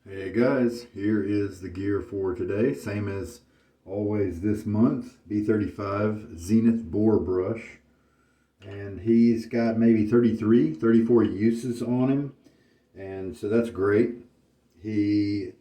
Hey guys, here is the gear for today. Same as always this month, B35 Zenith boar brush. And he's got maybe 34 uses on him. And so that's great. I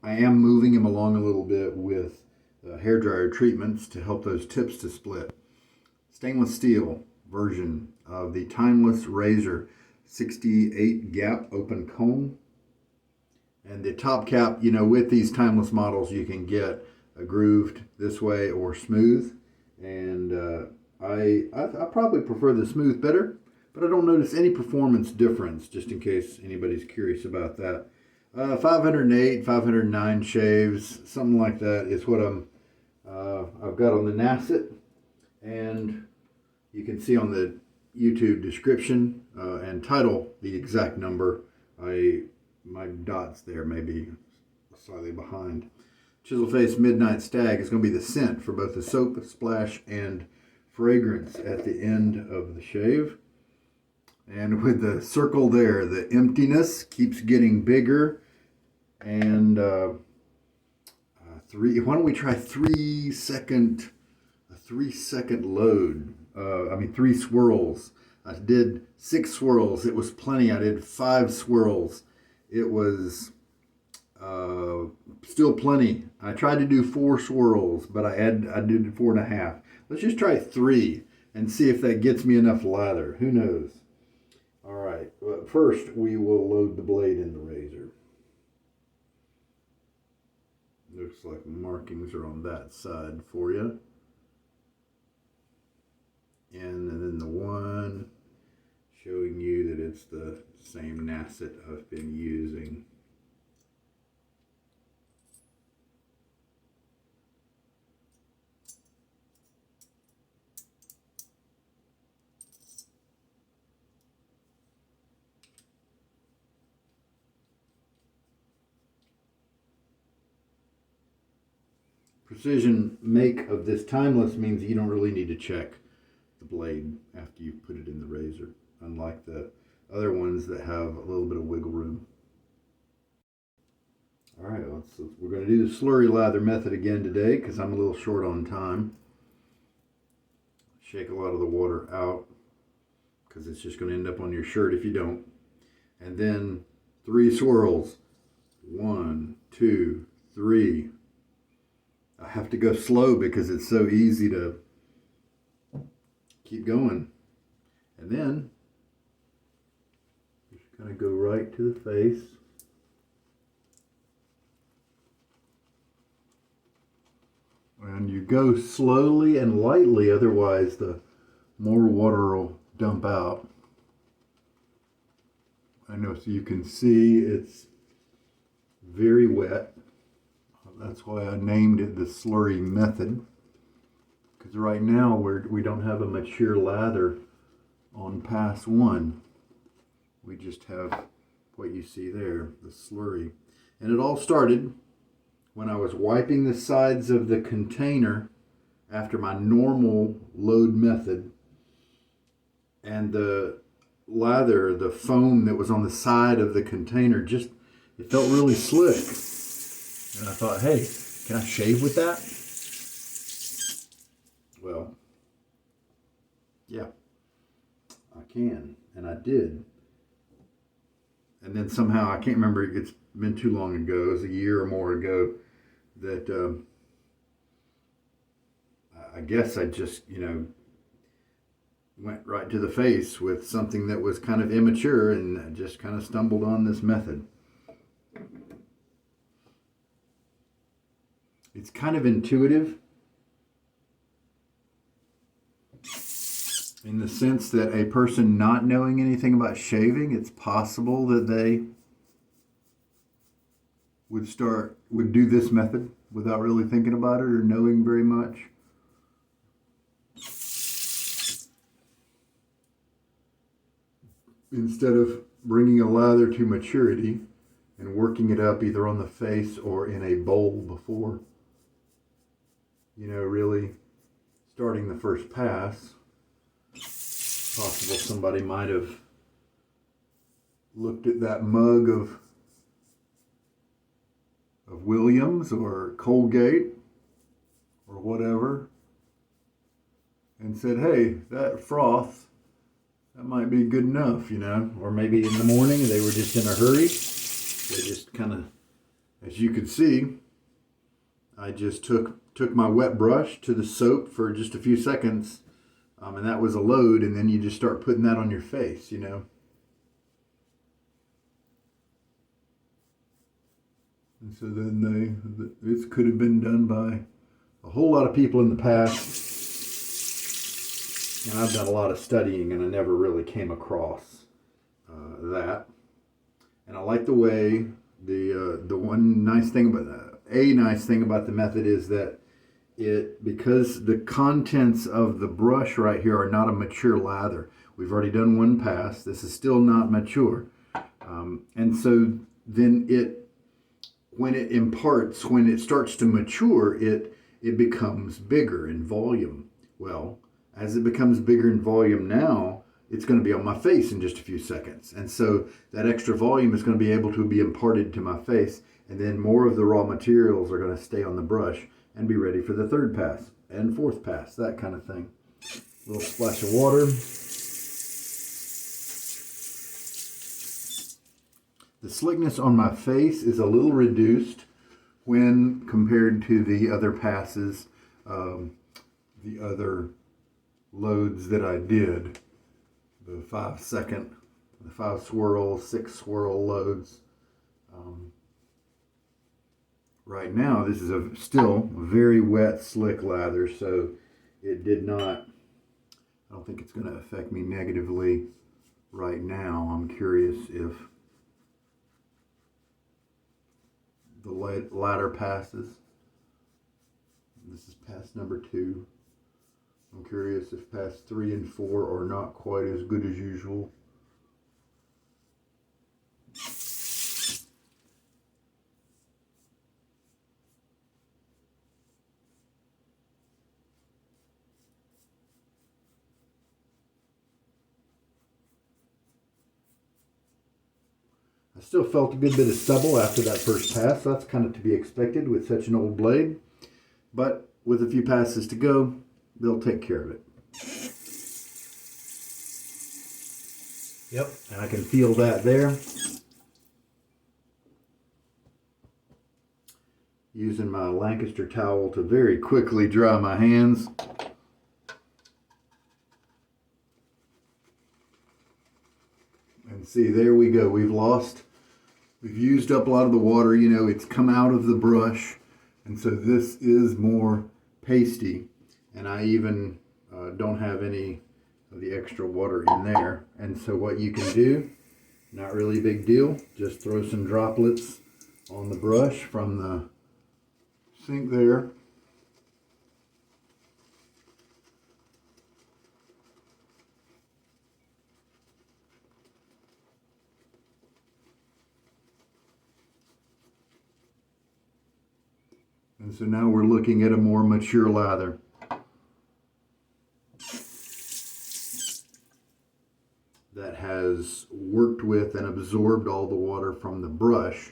am moving him along a little bit with hairdryer treatments to help those tips to split. Stainless steel version of the Timeless Razor 68 gap open comb. And the top cap, with these timeless models, you can get a grooved this way or smooth. And I probably prefer the smooth better, but I don't notice any performance difference, just in case anybody's curious about that. 508, 509 shaves, something like that is what I've got on the Nacet. And you can see on the YouTube description and title the exact number. My dots there may be slightly behind. Chisel Face Midnight Stag is going to be the scent for both the soap splash and fragrance at the end of the shave. And with the circle there, the emptiness keeps getting bigger. And why don't we try 3 second load? 3 swirls. I did 6 swirls. It was plenty. I did 5 swirls. It was still plenty. I tried to do 4 swirls, but I did 4.5. Let's just try 3 and see if that gets me enough lather. Who knows? All right. But first, we will load the blade in the razor. Looks like markings are on that side for you. And then the one showing you that it's the same Nacet I've been using. Precision make of this timeless means you don't really need to check the blade after you put it in the razor, unlike the other ones that have a little bit of wiggle room. All right, we're going to do the slurry lather method again today because I'm a little short on time. Shake a lot of the water out because it's just going to end up on your shirt if you don't. And then 3 swirls. 1, 2, 3. I have to go slow because it's so easy to keep going. And then just kind of go right to the face. And you go slowly and lightly, otherwise the more water will dump out. I know, so you can see it's very wet. That's why I named it the slurry method. Because right now we don't have a mature lather on pass 1. We just have what you see there, the slurry. And it all started when I was wiping the sides of the container after my normal load method. And the lather, the foam that was on the side of the container, it felt really slick. And I thought, hey, can I shave with that? Well, yeah, I can, and I did. And then somehow, I can't remember, it's been too long ago, it was a year or more ago, that I guess I just, went right to the face with something that was kind of immature, and I just kind of stumbled on this method. It's kind of intuitive in the sense that a person not knowing anything about shaving, it's possible that they would do this method without really thinking about it or knowing very much. Instead of bringing a lather to maturity and working it up either on the face or in a bowl before, really starting the first pass. Possible somebody might have looked at that mug of of Williams or Colgate or whatever and said, hey, that froth, that might be good enough, you know. Or maybe in the morning they were just in a hurry. They just kind of, as you could see, I just took my wet brush to the soap for just a few seconds, and that was a load, and then you just start putting that on your face, you know. And so then this could have been done by a whole lot of people in the past. And I've done a lot of studying, and I never really came across that. And I like the way the one nice thing about the method is that because the contents of the brush right here are not a mature lather. We've already done one pass. This is still not mature, and so then when it starts to mature, it becomes bigger in volume. Well, as it becomes bigger in volume now, it's going to be on my face in just a few seconds. And so that extra volume is going to be able to be imparted to my face, and then more of the raw materials are going to stay on the brush and be ready for the third pass and fourth pass, that kind of thing. A little splash of water. The slickness on my face is a little reduced when compared to the other passes, the other loads that I did, the 5 swirl, 6 swirl loads. Right now, this is still a very wet, slick lather, so it did not, I don't think it's going to affect me negatively right now. I'm curious if the ladder passes. This is pass number 2. I'm curious if pass 3 and 4 are not quite as good as usual. I still felt a good bit of stubble after that first pass. That's kind of to be expected with such an old blade. But with a few passes to go, they'll take care of it. Yep, and I can feel that there. Using my Lancaster towel to very quickly dry my hands. And see, there we go. We've used up a lot of the water. You know, it's come out of the brush. And so this is more pasty. And I even don't have any of the extra water in there. And so what you can do, not really a big deal, just throw some droplets on the brush from the sink there. And so now we're looking at a more mature lather. That has worked with and absorbed all the water from the brush.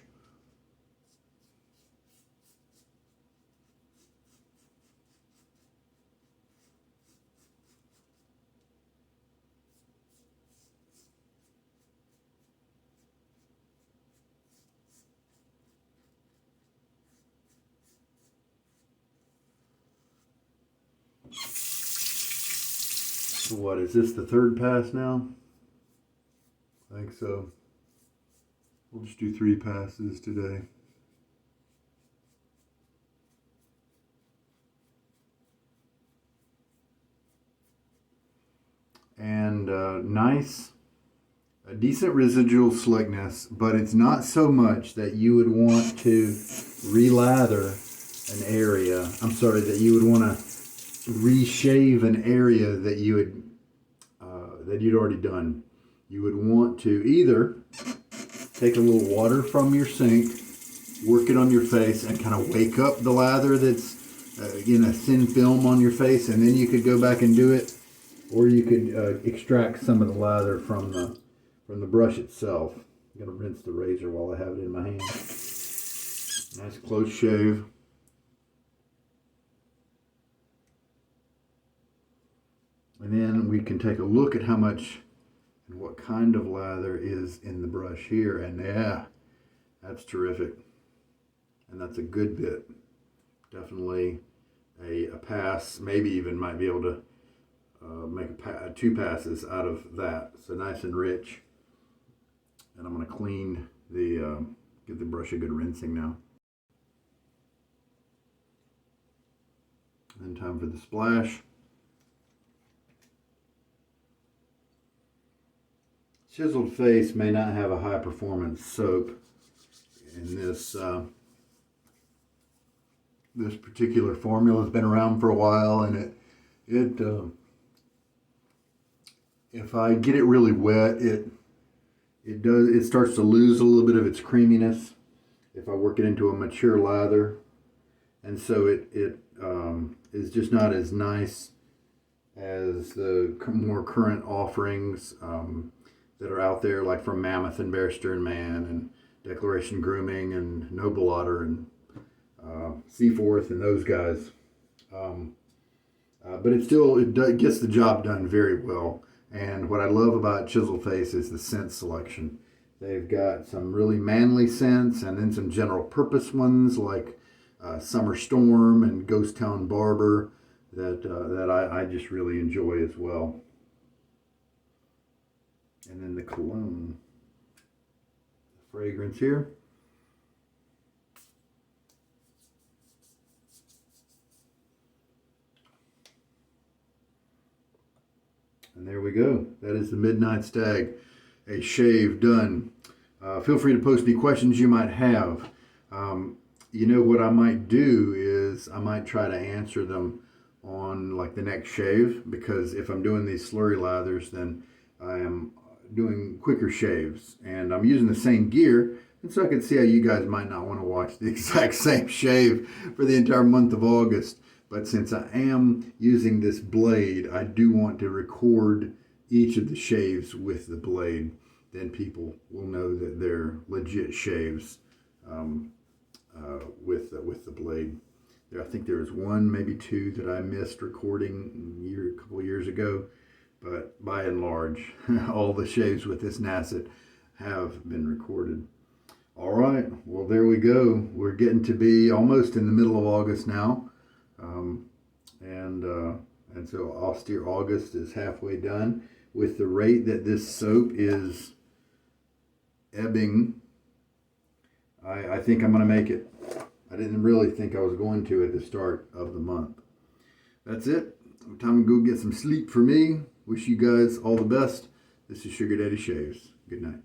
So what, is this the third pass now? I think so. We'll just do 3 passes today. And nice, a decent residual slickness, but it's not so much that you would want to re-lather an area. I'm sorry, that you would want to reshave an area that you had that you'd already done. You would want to either take a little water from your sink, work it on your face, and kind of wake up the lather that's in a thin film on your face, and then you could go back and do it, or you could extract some of the lather from the brush itself. I'm gonna rinse the razor while I have it in my hand. Nice close shave. And then we can take a look at how much and what kind of lather is in the brush here. And yeah, that's terrific. And that's a good bit. Definitely a pass, maybe even might be able to make two passes out of that. So nice and rich. And I'm going to clean the, give the brush a good rinsing now. And time for the splash. Chiseled Face may not have a high performance soap in this this particular formula. Has been around for a while, and if I get it really wet, it starts to lose a little bit of its creaminess if I work it into a mature lather, and so it is just not as nice as the more current offerings that are out there, like from Mammoth and Bear Stearns Man and Declaration Grooming and Noble Otter and Seaforth and those guys. But it gets the job done very well. And what I love about Chiseled Face is the scent selection. They've got some really manly scents and then some general purpose ones like Summer Storm and Ghost Town Barber that I just really enjoy as well. And then the cologne, the fragrance here. And there we go. That is the Midnight Stag, a shave done. Feel free to post any questions you might have. You know, what I might do is I might try to answer them on like the next shave, because if I'm doing these slurry lathers, then I am doing quicker shaves and I'm using the same gear, and so I can see how you guys might not want to watch the exact same shave for the entire month of August. But since I am using this blade, I do want to record each of the shaves with the blade. Then people will know that they're legit shaves with the blade. I think there was one, maybe two that I missed recording a couple years ago. But by and large, all the shaves with this Nacet have been recorded. All right, well, there we go. We're getting to be almost in the middle of August now. And so Austere August is halfway done. With the rate that this soap is ebbing, I think I'm going to make it. I didn't really think I was going to at the start of the month. That's it. Time to go get some sleep for me. Wish you guys all the best. This is Sugar Daddy Shaves. Good night.